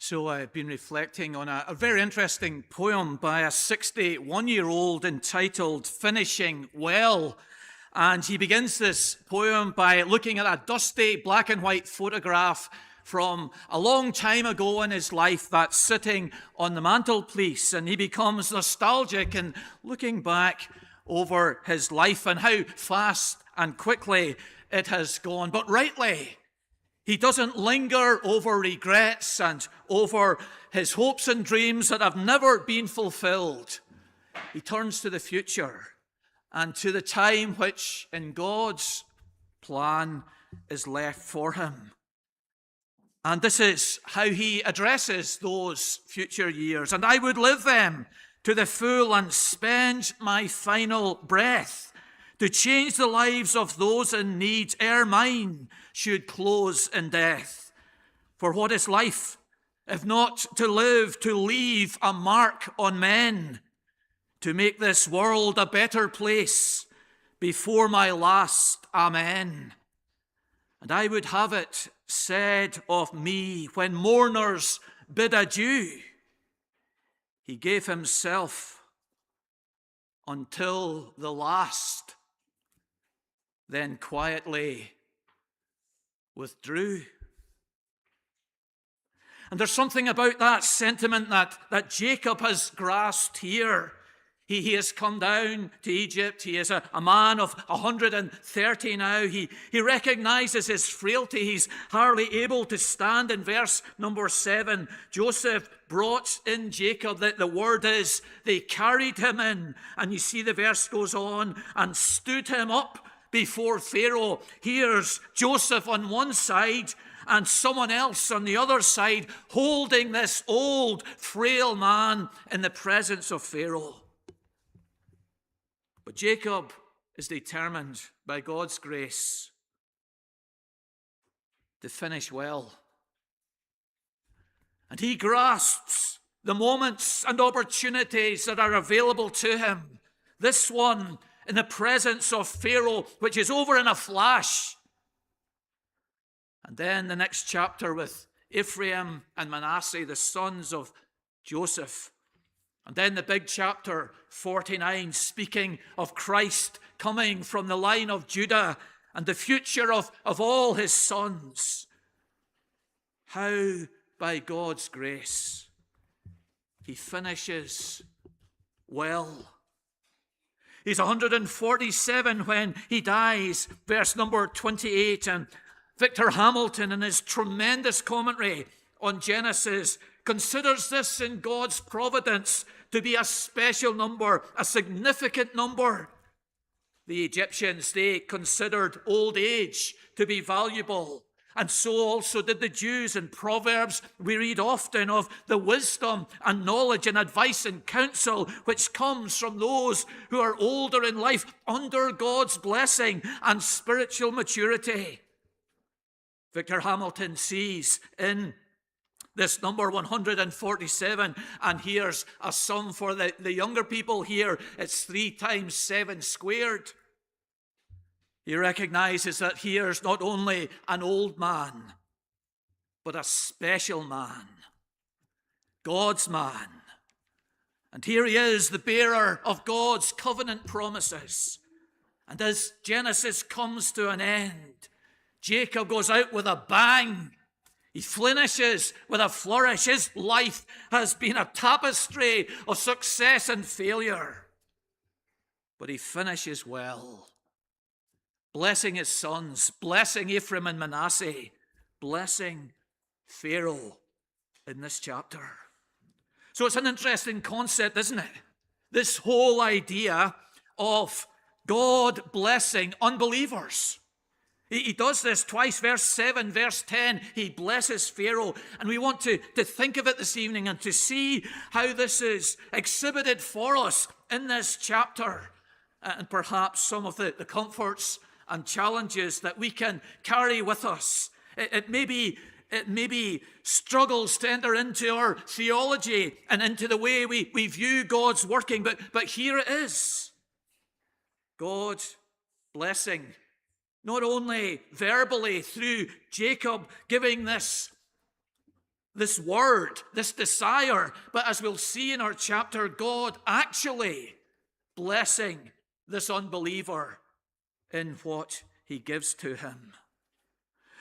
So I've been reflecting on a very interesting poem by a 61-year-old entitled Finishing Well. And he begins this poem by looking at a dusty black and white photograph from a long time ago in his life that's sitting on the mantelpiece. And he becomes nostalgic and looking back over his life and how fast and quickly it has gone. But rightly, he doesn't linger over regrets and over his hopes and dreams that have never been fulfilled. He turns to the future and to the time which in God's plan is left for him. And this is how he addresses those future years. And I would live them to the full and spend my final breath to change the lives of those in need ere mine should close in death. For what is life, if not to live, to leave a mark on men, to make this world a better place before my last amen? And I would have it said of me when mourners bid adieu, he gave himself until the last, then quietly withdrew. And there's something about that sentiment that Jacob has grasped here. He has come down to Egypt. He is a man of 130 now. He recognizes his frailty. He's hardly able to stand. In verse number 7, Joseph brought in Jacob. The word is, they carried him in. And you see the verse goes on, and stood him up before Pharaoh. Here's Joseph on one side and someone else on the other side holding this old, frail man in the presence of Pharaoh. But Jacob is determined by God's grace to finish well. And he grasps the moments and opportunities that are available to him. This one in the presence of Pharaoh, which is over in a flash. And then the next chapter with Ephraim and Manasseh, the sons of Joseph. And then the big chapter 49, speaking of Christ coming from the line of Judah and the future of all his sons. How, by God's grace, he finishes well. He's 147 when he dies, verse number 28. And Victor Hamilton, in his tremendous commentary on Genesis, considers this in God's providence to be a special number, a significant number. The Egyptians, they considered old age to be valuable. And so also did the Jews. In Proverbs, we read often of the wisdom and knowledge and advice and counsel which comes from those who are older in life under God's blessing and spiritual maturity. Victor Hamilton sees in this number 147, and here's a sum for the younger people here. It's 3 times 7 squared. He recognizes that here's not only an old man, but a special man, God's man. And here he is, the bearer of God's covenant promises. And as Genesis comes to an end, Jacob goes out with a bang. He finishes with a flourish. His life has been a tapestry of success and failure. But he finishes well, blessing his sons, blessing Ephraim and Manasseh, blessing Pharaoh in this chapter. So it's an interesting concept, isn't it? This whole idea of God blessing unbelievers. He does this twice, verse 7, verse 10. He blesses Pharaoh. And we want to think of it this evening and to see how this is exhibited for us in this chapter. And perhaps some of the comforts and challenges that we can carry with us. It may be struggles to enter into our theology and into the way we view God's working. But here it is. God blessing. Not only verbally through Jacob giving this this word, this desire. But as we'll see in our chapter, God actually blessing this unbeliever in what he gives to him.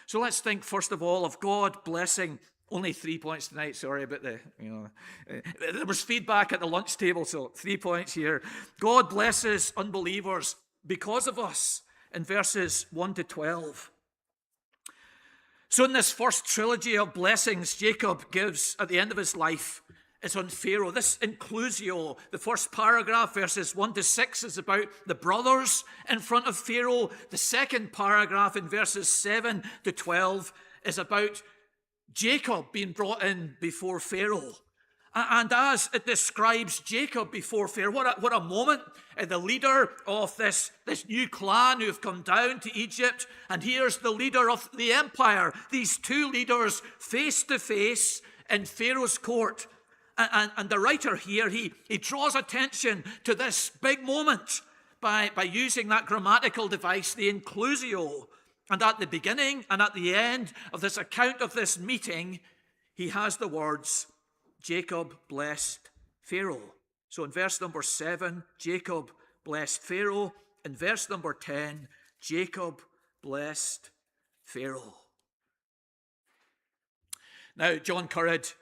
So let's think first of all of God blessing. Only 3 points tonight, sorry about there was feedback at the lunch table, so 3 points here. God blesses unbelievers because of us in verses 1 to 12. So in this first trilogy of blessings Jacob gives at the end of his life, it's on Pharaoh. This inclusio, the first paragraph, verses 1 to 6, is about the brothers in front of Pharaoh. The second paragraph in verses 7 to 12 is about Jacob being brought in before Pharaoh. And as it describes Jacob before Pharaoh, what a moment. The leader of this new clan who have come down to Egypt, and here's the leader of the empire. These two leaders face to face in Pharaoh's court. And the writer here, he draws attention to this big moment by using that grammatical device, the inclusio. And at the beginning and at the end of this account of this meeting, he has the words, Jacob blessed Pharaoh. So in verse number 7, Jacob blessed Pharaoh. In verse number 10, Jacob blessed Pharaoh. Now, John Currid,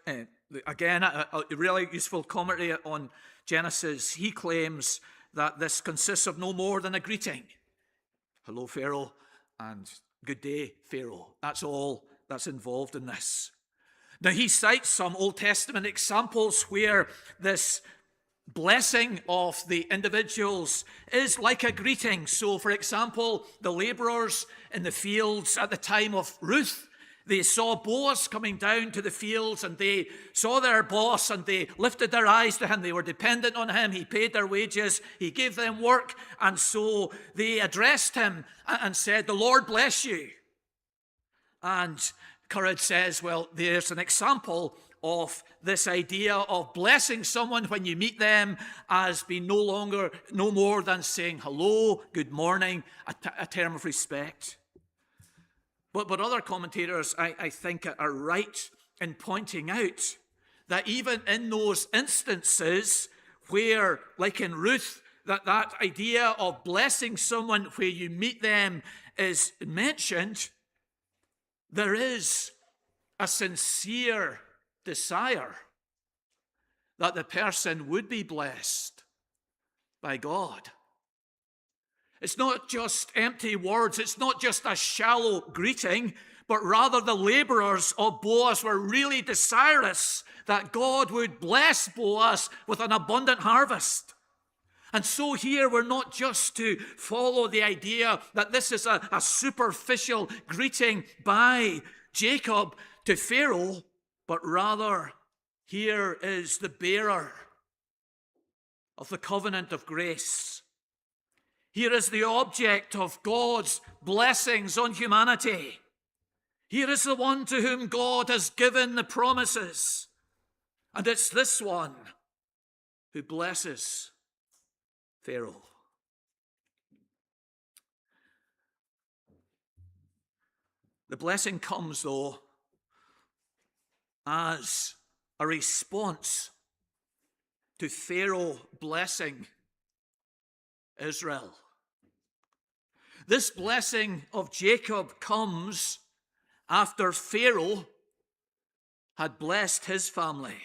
again, a really useful commentary on Genesis, he claims that this consists of no more than a greeting. Hello, Pharaoh, and good day, Pharaoh. That's all that's involved in this. Now, he cites some Old Testament examples where this blessing of the individuals is like a greeting. So, for example, the laborers in the fields at the time of Ruth, they saw Boaz coming down to the fields, and they saw their boss, and they lifted their eyes to him. They were dependent on him. He paid their wages. He gave them work. And so they addressed him and said, "The Lord bless you." And Currid says, well, there's an example of this idea of blessing someone when you meet them as being no more than saying hello, good morning, a term of respect. But other commentators, I think, are right in pointing out that even in those instances where, like in Ruth, that idea of blessing someone where you meet them is mentioned, there is a sincere desire that the person would be blessed by God. It's not just empty words. It's not just a shallow greeting, but rather the laborers of Boaz were really desirous that God would bless Boaz with an abundant harvest. And so here we're not just to follow the idea that this is a superficial greeting by Jacob to Pharaoh, but rather here is the bearer of the covenant of grace. Here is the object of God's blessings on humanity. Here is the one to whom God has given the promises. And it's this one who blesses Pharaoh. The blessing comes, though, as a response to Pharaoh blessing Israel. This blessing of Jacob comes after Pharaoh had blessed his family.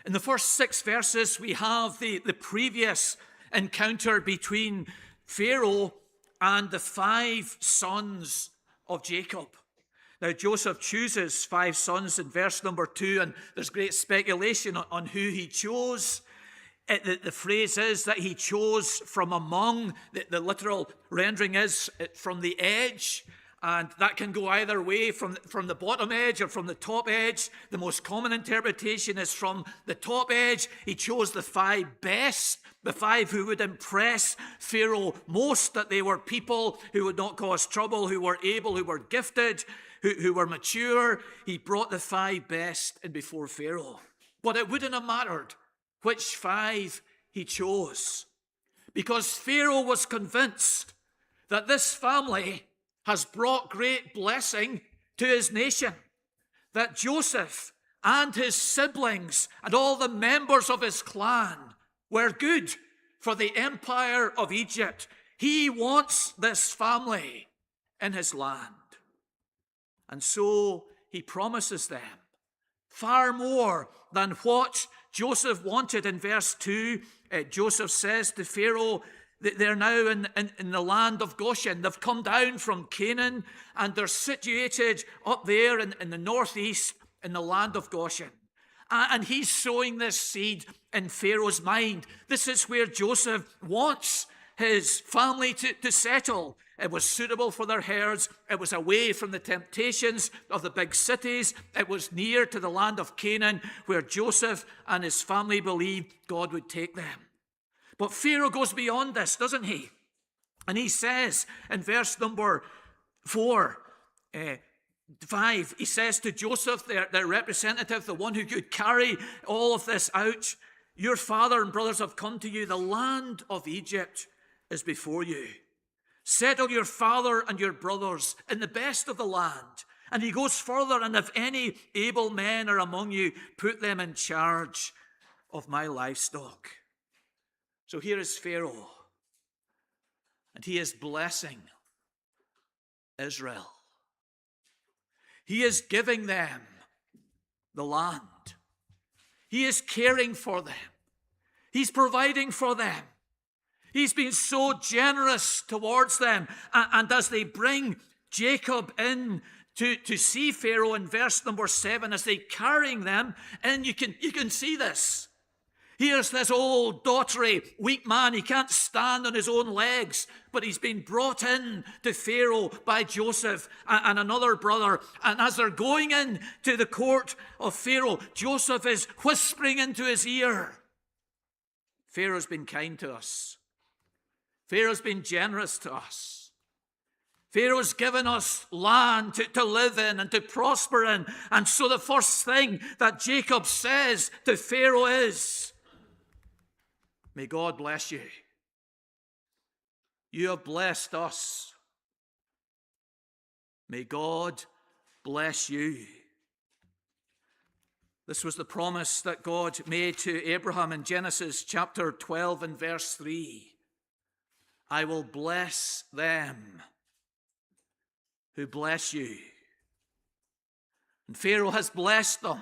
In the first 6 verses, we have the previous encounter between Pharaoh and the 5 sons of Jacob. Now, Joseph chooses 5 sons in verse number 2, and there's great speculation on who he chose. The phrase is that he chose from among, the literal rendering is from the edge, and that can go either way, from the bottom edge or from the top edge. The most common interpretation is from the top edge. He chose the 5 best, the 5 who would impress Pharaoh most, that they were people who would not cause trouble, who were able, who were gifted, who were mature. He brought the 5 best in before Pharaoh. But it wouldn't have mattered which 5 he chose, because Pharaoh was convinced that this family has brought great blessing to his nation. that Joseph and his siblings and all the members of his clan were good for the empire of Egypt. He wants this family in his land. And so he promises them far more than what Joseph wanted. In verse 2, Joseph says to Pharaoh that they're now in the land of Goshen. They've come down from Canaan and they're situated up there in the northeast in the land of Goshen. And he's sowing this seed in Pharaoh's mind. This is where Joseph wants his family to settle. It was suitable for their herds. It was away from the temptations of the big cities. It was near to the land of Canaan, where Joseph and his family believed God would take them. But Pharaoh goes beyond this, doesn't he? And he says in verse number 5, he says to Joseph, their representative, the one who could carry all of this out, your father and brothers have come to you. The land of Egypt is before you. Settle your father and your brothers in the best of the land. And he goes further, and if any able men are among you, put them in charge of my livestock. So here is Pharaoh, and he is blessing Israel. He is giving them the land. He is caring for them. He's providing for them. He's been so generous towards them. And as they bring Jacob in to see Pharaoh in verse number 7, as they're carrying them in, you can see this. Here's this old, daughtery, weak man. He can't stand on his own legs, but he's been brought in to Pharaoh by Joseph and another brother. And as they're going in to the court of Pharaoh, Joseph is whispering into his ear, Pharaoh's been kind to us. Pharaoh's been generous to us. Pharaoh's given us land to live in and to prosper in. And so the first thing that Jacob says to Pharaoh is, may God bless you. You have blessed us. May God bless you. This was the promise that God made to Abraham in Genesis chapter 12 and verse 3. I will bless them who bless you. And Pharaoh has blessed them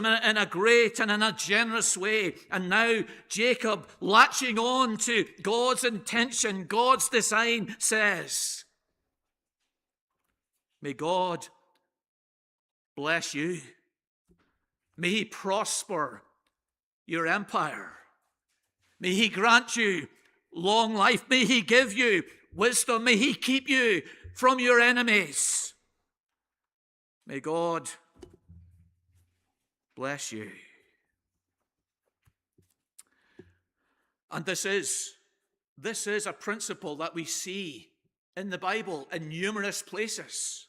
in a great and in a generous way. And now Jacob, latching on to God's intention, God's design, says, may God bless you. May he prosper your empire. May he grant you long life. May he give you wisdom. May he keep you from your enemies. May God bless you. And this is a principle that we see in the Bible in numerous places.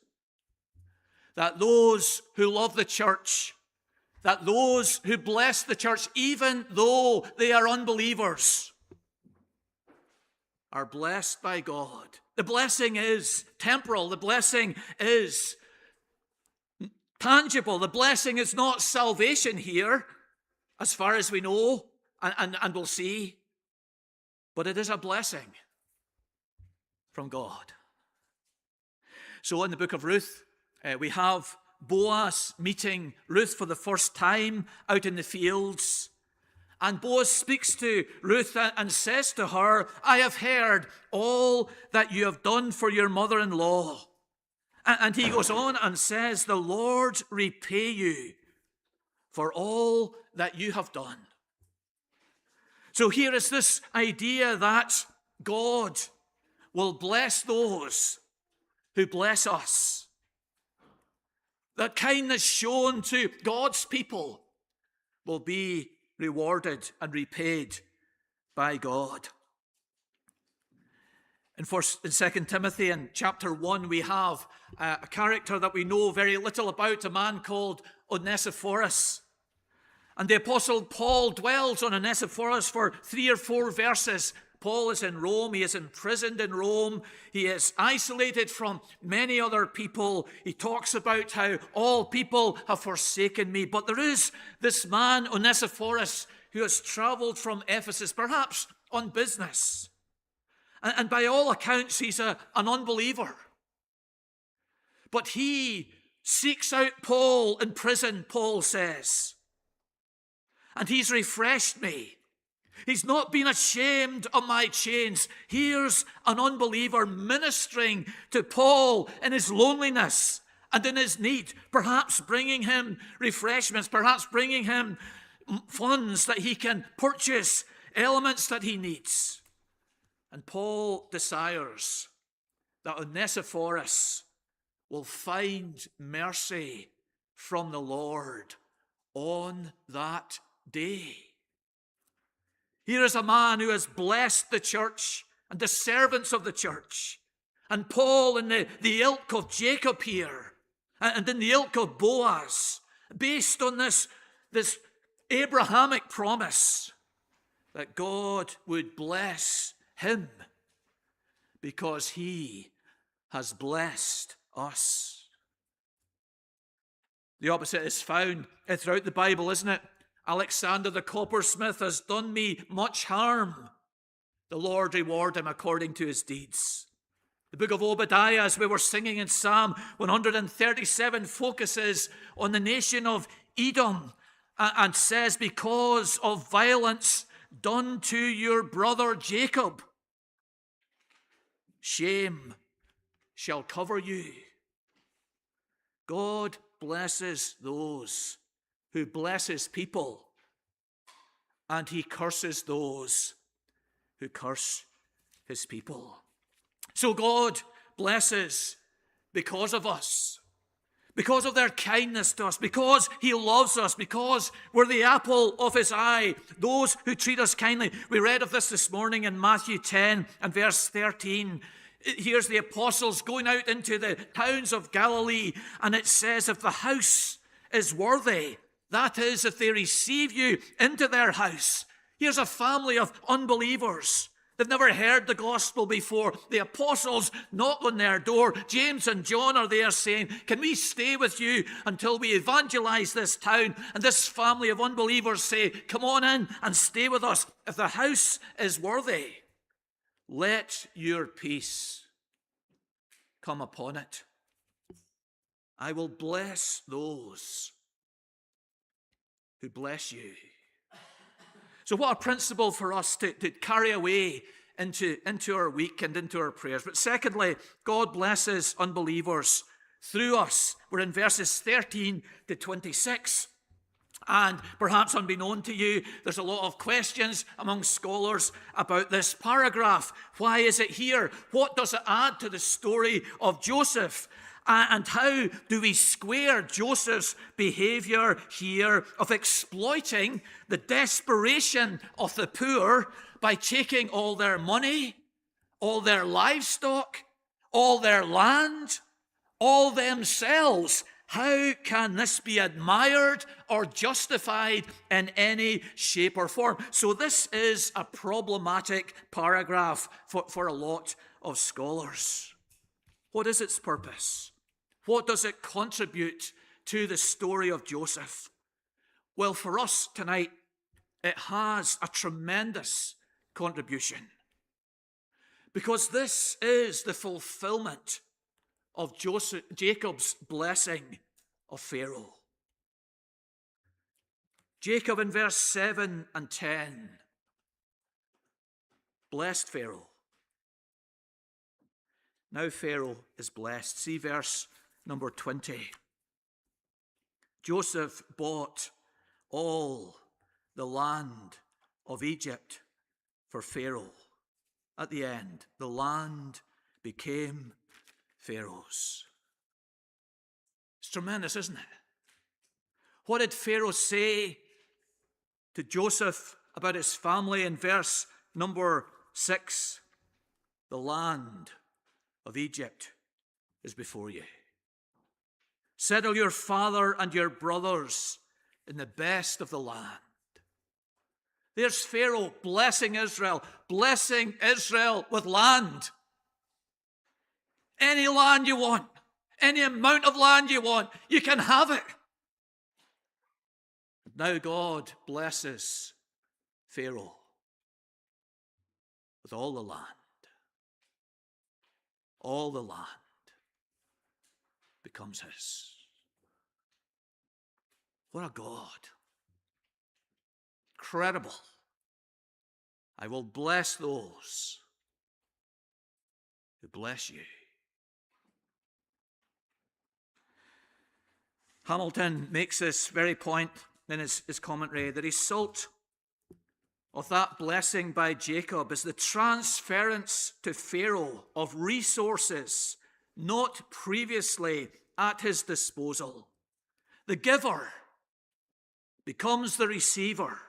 That those who love the church, that those who bless the church, even though they are unbelievers, are blessed by God. The blessing is temporal. The blessing is tangible. The blessing is not salvation here, as far as we know, and we'll see. But it is a blessing from God. So in the book of Ruth, we have Boaz meeting Ruth for the first time out in the fields. And Boaz speaks to Ruth and says to her, I have heard all that you have done for your mother-in-law. And he goes on and says, the Lord repay you for all that you have done. So here is this idea that God will bless those who bless us. That kindness shown to God's people will be rewarded and repaid by God. In 2 Timothy in chapter 1, we have a character that we know very little about, a man called Onesiphorus. And the Apostle Paul dwells on Onesiphorus for 3 or 4 verses, Paul is in Rome. He is imprisoned in Rome. He is isolated from many other people. He talks about how all people have forsaken me. But there is this man, Onesiphorus, who has traveled from Ephesus, perhaps on business. And by all accounts, he's an unbeliever. But he seeks out Paul in prison, Paul says. And he's refreshed me. He's not been ashamed of my chains. Here's an unbeliever ministering to Paul in his loneliness and in his need, perhaps bringing him refreshments, perhaps bringing him funds that he can purchase, elements that he needs. And Paul desires that Onesiphorus will find mercy from the Lord on that day. Here is a man who has blessed the church and the servants of the church. And Paul in the ilk of Jacob here, and in the ilk of Boaz, based on this Abrahamic promise that God would bless him because he has blessed us. The opposite is found throughout the Bible, isn't it? Alexander the coppersmith has done me much harm. The Lord reward him according to his deeds. The book of Obadiah, as we were singing in Psalm 137, focuses on the nation of Edom and says, because of violence done to your brother Jacob, shame shall cover you. God blesses those who bless his people, and he curses those who curse his people. So God blesses because of us, because of their kindness to us, because he loves us, because we're the apple of his eye, those who treat us kindly. We read of this morning in Matthew 10 and verse 13. Here's the apostles going out into the towns of Galilee, and it says, if the house is worthy, that is, if they receive you into their house. Here's a family of unbelievers. They've never heard the gospel before. The apostles knock on their door. James and John are there saying, can we stay with you until we evangelize this town? And this family of unbelievers say, come on in and stay with us. If the house is worthy, let your peace come upon it. I will bless those who bless you. So what a principle for us to carry away into our week and into our prayers. But secondly, God blesses unbelievers through us. We're in verses 13 to 26. And perhaps unbeknown to you, there's a lot of questions among scholars about this paragraph. Why is it here? What does it add to the story of Joseph? And how do we square Joseph's behavior here of exploiting the desperation of the poor by taking all their money, all their livestock, all their land, all themselves? How can this be admired or justified in any shape or form? So this is a problematic paragraph for a lot of scholars. What is its purpose? What does it contribute to the story of Joseph? Well, for us tonight, it has a tremendous contribution, because this is the fulfillment of Jacob's blessing of Pharaoh. Jacob in verse 7 and 10 blessed Pharaoh. Now Pharaoh is blessed. See verse number 20. Joseph bought all the land of Egypt for Pharaoh. At the end, the land became Pharaoh's. It's tremendous, isn't it? What did Pharaoh say to Joseph about his family in verse number 6? The land of Egypt is before you. Settle your father and your brothers in the best of the land. There's Pharaoh blessing Israel with land. Any land you want, any amount of land you want, you can have it. Now God blesses Pharaoh with all the land. All the land becomes his. What a God. Incredible. I will bless those who bless you. Hamilton makes this very point in his commentary. The result of that blessing by Jacob is the transference to Pharaoh of resources not previously at his disposal. The giver becomes the receiver.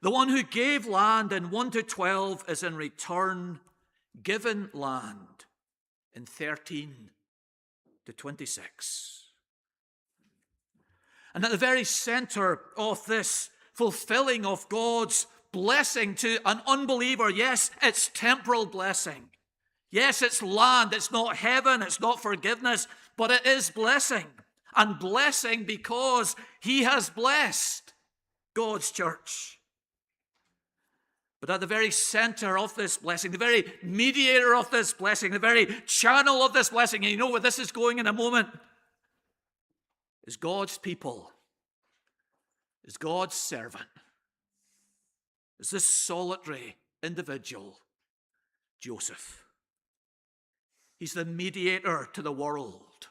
The one who gave land in 1-12 is in return given land in 13-26. And at the very center of this fulfilling of God's blessing to an unbeliever, yes, it's temporal blessing. Yes, it's land. It's not heaven. It's not forgiveness, but it is blessing. And blessing because he has blessed God's church. But at the very center of this blessing, the very mediator of this blessing, the very channel of this blessing, and you know where this is going in a moment, is God's people, is God's servant, is this solitary individual, Joseph. He's the mediator to the world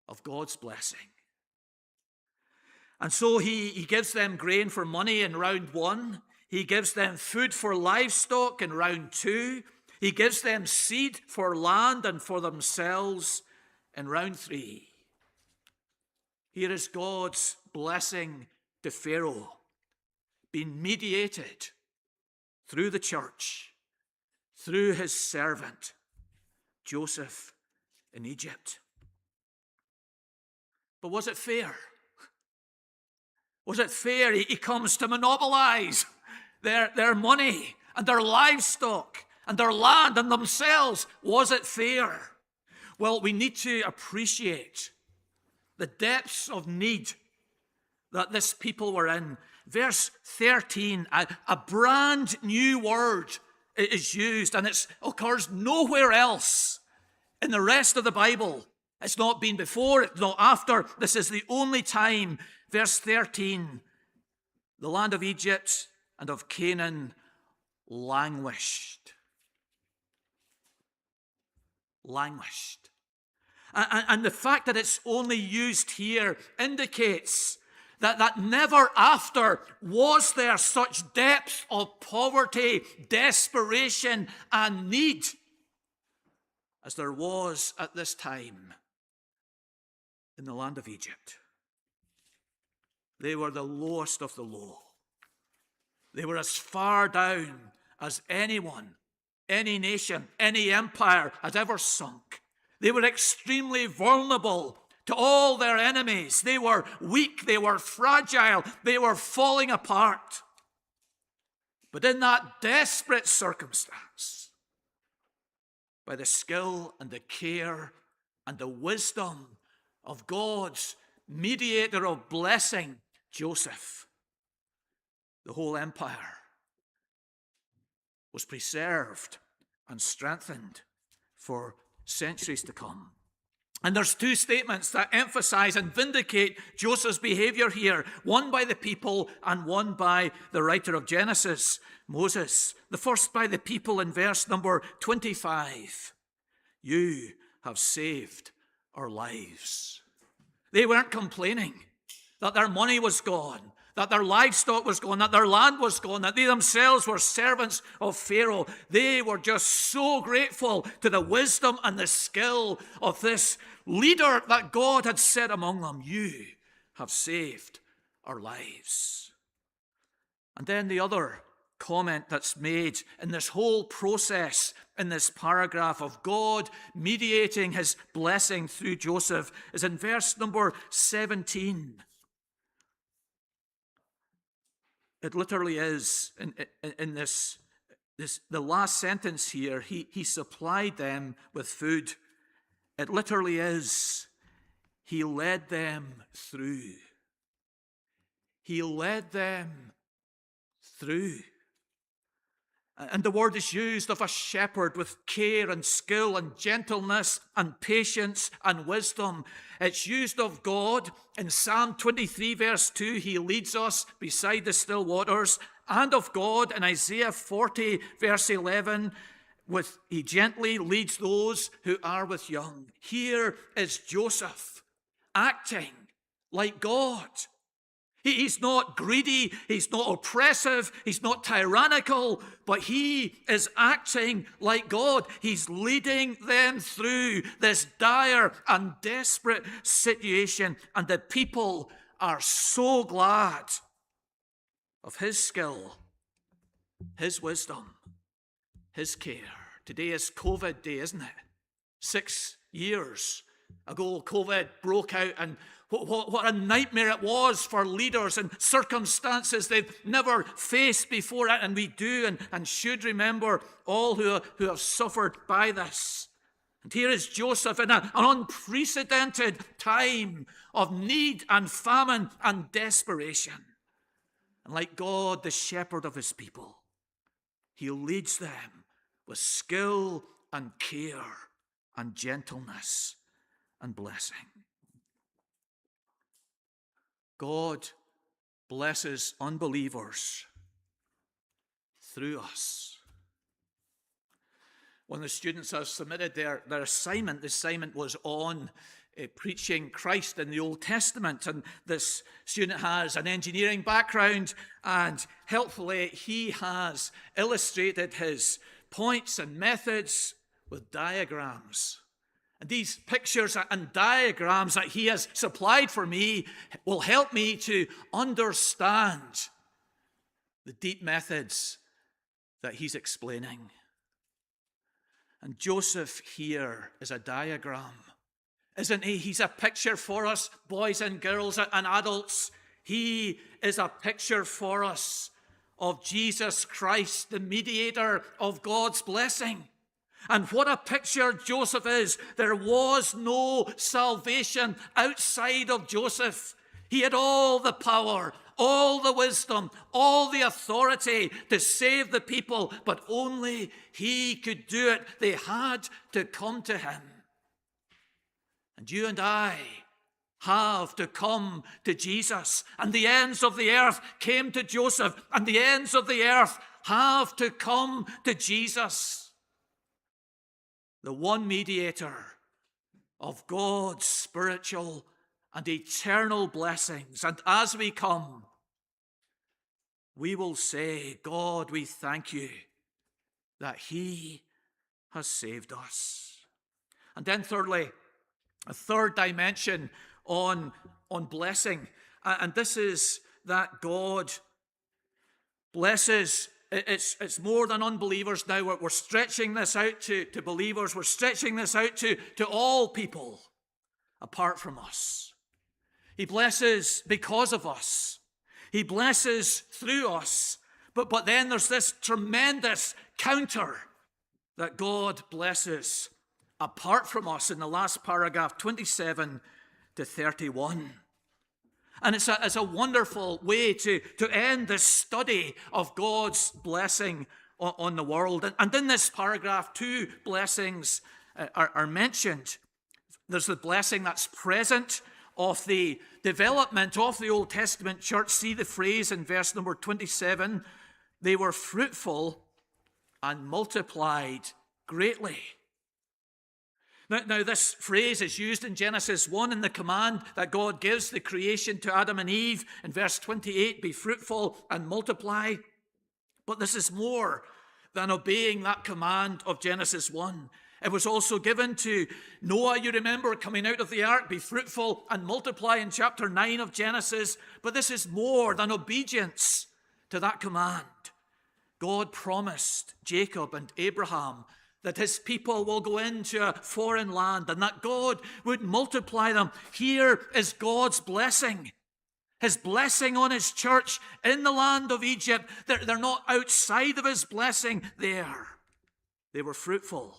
of God's blessing. And so he gives them grain for money in round 1. He gives them food for livestock in round 2. He gives them seed for land and for themselves in round 3. Here is God's blessing to Pharaoh, being mediated through the church, through his servant, Joseph in Egypt. But was it fair? Was it fair? He comes to monopolize their money and their livestock and their land and themselves. Was it fair? Well, we need to appreciate the depths of need that this people were in. Verse 13, a brand new word is used, and it occurs nowhere else in the rest of the Bible. It's not been before, it's not after. This is the only time. Verse 13, the land of Egypt and of Canaan languished. Languished. And the fact that it's only used here indicates that never after was there such depth of poverty, desperation, and need as there was at this time in the land of Egypt. They were the lowest of the low. They were as far down as anyone, any nation, any empire has ever sunk. They were extremely vulnerable to all their enemies. They were weak, they were fragile, they were falling apart. But in that desperate circumstance, by the skill and the care and the wisdom of God's mediator of blessing, Joseph, the whole empire was preserved and strengthened for centuries to come. And there's 2 statements that emphasize and vindicate Joseph's behavior here, one by the people and one by the writer of Genesis, Moses. The first by the people in verse number 25. You have saved our lives. They weren't complaining that their money was gone, that their livestock was gone, that their land was gone, that they themselves were servants of Pharaoh. They were just so grateful to the wisdom and the skill of this leader that God had set among them. You have saved our lives. And then the other comment that's made in this whole process, in this paragraph of God mediating his blessing through Joseph, is in verse number 17. It literally is, in this the last sentence here, he supplied them with food. It literally is, he led them through. He led them through. And the word is used of a shepherd with care and skill and gentleness and patience and wisdom. It's used of God in Psalm 23 verse 2. He leads us beside the still waters. And of God in Isaiah 40 verse 11. He gently leads those who are with young. Here is Joseph acting like God. He's not greedy, he's not oppressive, he's not tyrannical, but he is acting like God. He's leading them through this dire and desperate situation, and the people are so glad of his skill, his wisdom, his care. Today is COVID Day, isn't it? 6 years ago, COVID broke out, and what a nightmare it was for leaders in circumstances they've never faced before. And we do and should remember all who have suffered by this. And here is Joseph in an unprecedented time of need and famine and desperation. And like God, the shepherd of his people, he leads them with skill and care and gentleness and blessing. God blesses unbelievers through us. When the students have submitted their assignment, the assignment was on preaching Christ in the Old Testament. And this student has an engineering background, and helpfully he has illustrated his points and methods with diagrams. And these pictures and diagrams that he has supplied for me will help me to understand the deep methods that he's explaining. And Joseph here is a diagram, isn't he? He's a picture for us, boys and girls and adults. He is a picture for us of Jesus Christ, the mediator of God's blessing. And what a picture Joseph is. There was no salvation outside of Joseph. He had all the power, all the wisdom, all the authority to save the people, but only he could do it. They had to come to him. And you and I have to come to Jesus. And the ends of the earth came to Joseph, and the ends of the earth have to come to Jesus, the one mediator of God's spiritual and eternal blessings. And as we come, we will say, God, we thank you that he has saved us. And then thirdly, a third dimension on blessing. And this is that God blesses. It's more than unbelievers now. We're stretching this out to believers. We're stretching this out to all people apart from us. He blesses because of us. He blesses through us. But then there's this tremendous counter that God blesses apart from us in the last paragraph, 27 to 31. And it's a wonderful way to end this study of God's blessing on the world. And in this paragraph, two blessings are mentioned. There's the blessing that's present of the development of the Old Testament church. See the phrase in verse number 27, they were fruitful and multiplied greatly. Now, this phrase is used in Genesis 1 in the command that God gives the creation to Adam and Eve. In verse 28, be fruitful and multiply. But this is more than obeying that command of Genesis 1. It was also given to Noah, you remember, coming out of the ark, be fruitful and multiply in chapter 9 of Genesis. But this is more than obedience to that command. God promised Jacob and Abraham that his people will go into a foreign land and that God would multiply them. Here is God's blessing. His blessing on his church in the land of Egypt, they're not outside of his blessing there. They were fruitful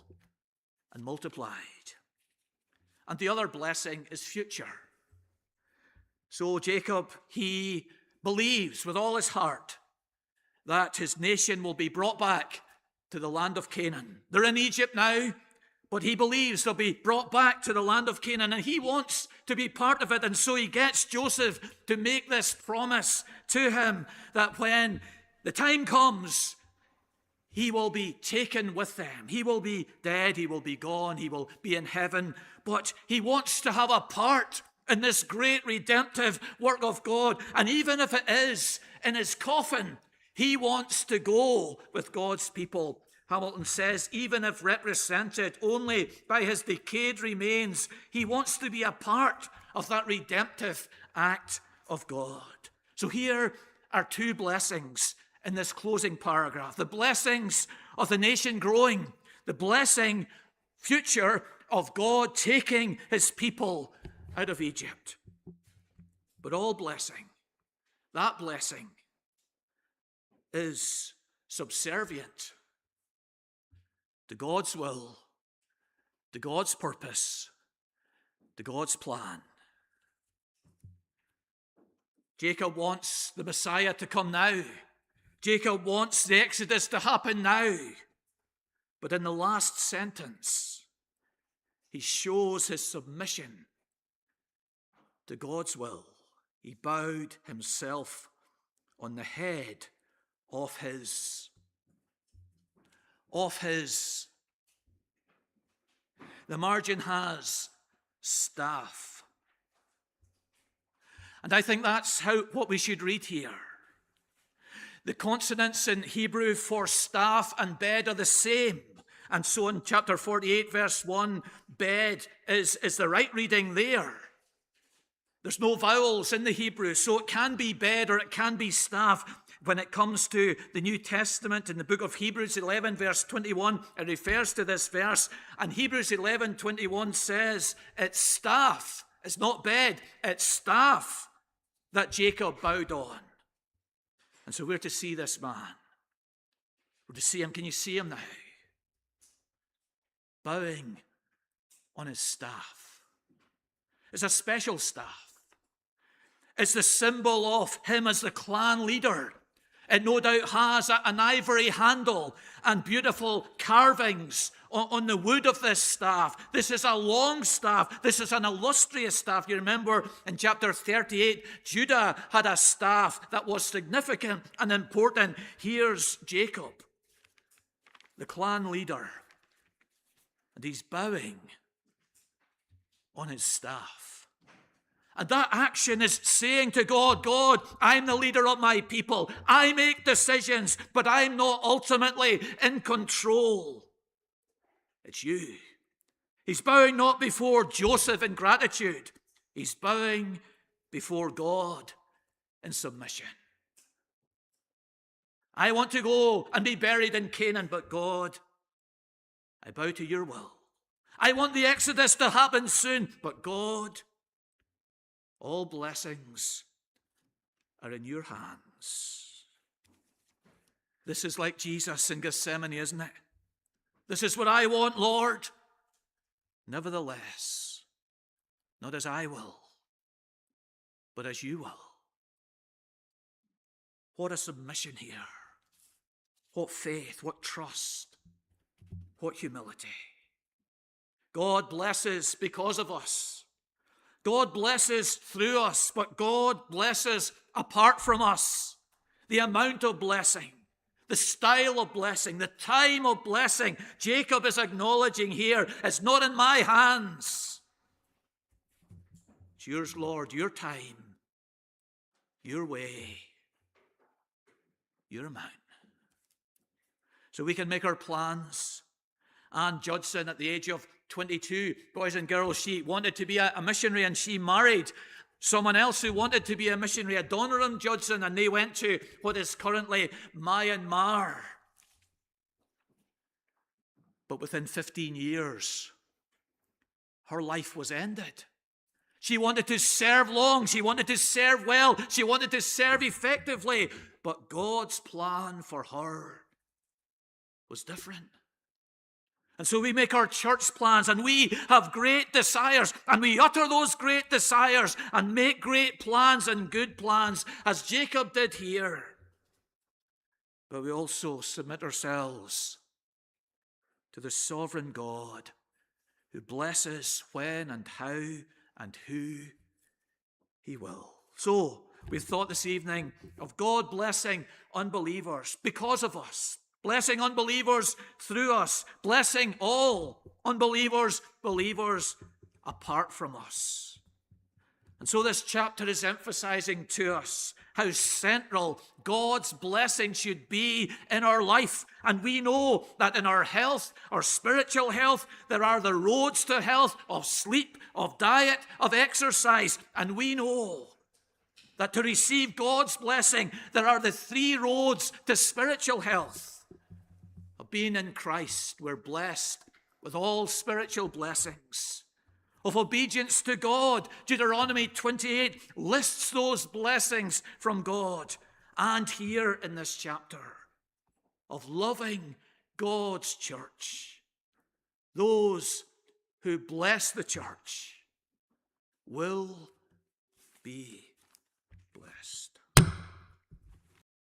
and multiplied. And the other blessing is future. So Jacob, he believes with all his heart that his nation will be brought back to the land of Canaan. They're in Egypt now, but he believes they'll be brought back to the land of Canaan, and he wants to be part of it. And so he gets Joseph to make this promise to him that when the time comes, he will be taken with them. He will be dead, he will be gone, he will be in heaven, but he wants to have a part in this great redemptive work of God. And even if it is in his coffin, he wants to go with God's people. Hamilton says, even if represented only by his decayed remains, he wants to be a part of that redemptive act of God. So here are two blessings in this closing paragraph. The blessings of the nation growing, the blessing future of God taking his people out of Egypt. But all blessing, that blessing is subservient to God's will, to God's purpose, to God's plan. Jacob wants the Messiah to come now. Jacob wants the Exodus to happen now. But in the last sentence, he shows his submission to God's will. He bowed himself on the head of his. The margin has staff. And I think that's what we should read here. The consonants in Hebrew for staff and bed are the same. And so in chapter 48, verse 1, bed is the right reading there. There's no vowels in the Hebrew, so it can be bed or it can be staff. When it comes to the New Testament in the book of Hebrews 11, verse 21, it refers to this verse. And Hebrews 11:21 says, it's staff, it's not bed, it's staff that Jacob bowed on. And so we're to see this man. We're to see him. Can you see him now? Bowing on his staff. It's a special staff. It's the symbol of him as the clan leader. It no doubt has an ivory handle and beautiful carvings on the wood of this staff. This is a long staff. This is an illustrious staff. You remember in chapter 38, Judah had a staff that was significant and important. Here's Jacob, the clan leader, and he's bowing on his staff. And that action is saying to God, God, I'm the leader of my people. I make decisions, but I'm not ultimately in control. It's you. He's bowing not before Joseph in gratitude. He's bowing before God in submission. I want to go and be buried in Canaan, but God, I bow to your will. I want the Exodus to happen soon, but God, all blessings are in your hands. This is like Jesus in Gethsemane, isn't it? This is what I want, Lord. Nevertheless, not as I will, but as you will. What a submission here. What faith, what trust, what humility. God blesses because of us. God blesses through us, but God blesses apart from us. The amount of blessing, the style of blessing, the time of blessing, Jacob is acknowledging here, it's not in my hands. It's yours, Lord, your time, your way, your amount. So we can make our plans. Anne Judson, at the age of 22, boys and girls, she wanted to be a missionary, and she married someone else who wanted to be a missionary, Adoniram Judson, and they went to what is currently Myanmar. But within 15 years, her life was ended. She wanted to serve long. She wanted to serve well. She wanted to serve effectively. But God's plan for her was different. And so we make our church plans, and we have great desires, and we utter those great desires and make great plans and good plans, as Jacob did here. But we also submit ourselves to the sovereign God who blesses when and how and who he will. So, we've thought this evening of God blessing unbelievers because of us, blessing unbelievers through us, blessing all unbelievers, believers apart from us. And so this chapter is emphasizing to us how central God's blessing should be in our life. And we know that in our health, our spiritual health, there are the roads to health of sleep, of diet, of exercise. And we know that to receive God's blessing, there are the 3 roads to spiritual health. Of being in Christ, we're blessed with all spiritual blessings. Of obedience to God, Deuteronomy 28 lists those blessings from God. And here in this chapter, of loving God's church, those who bless the church will be blessed.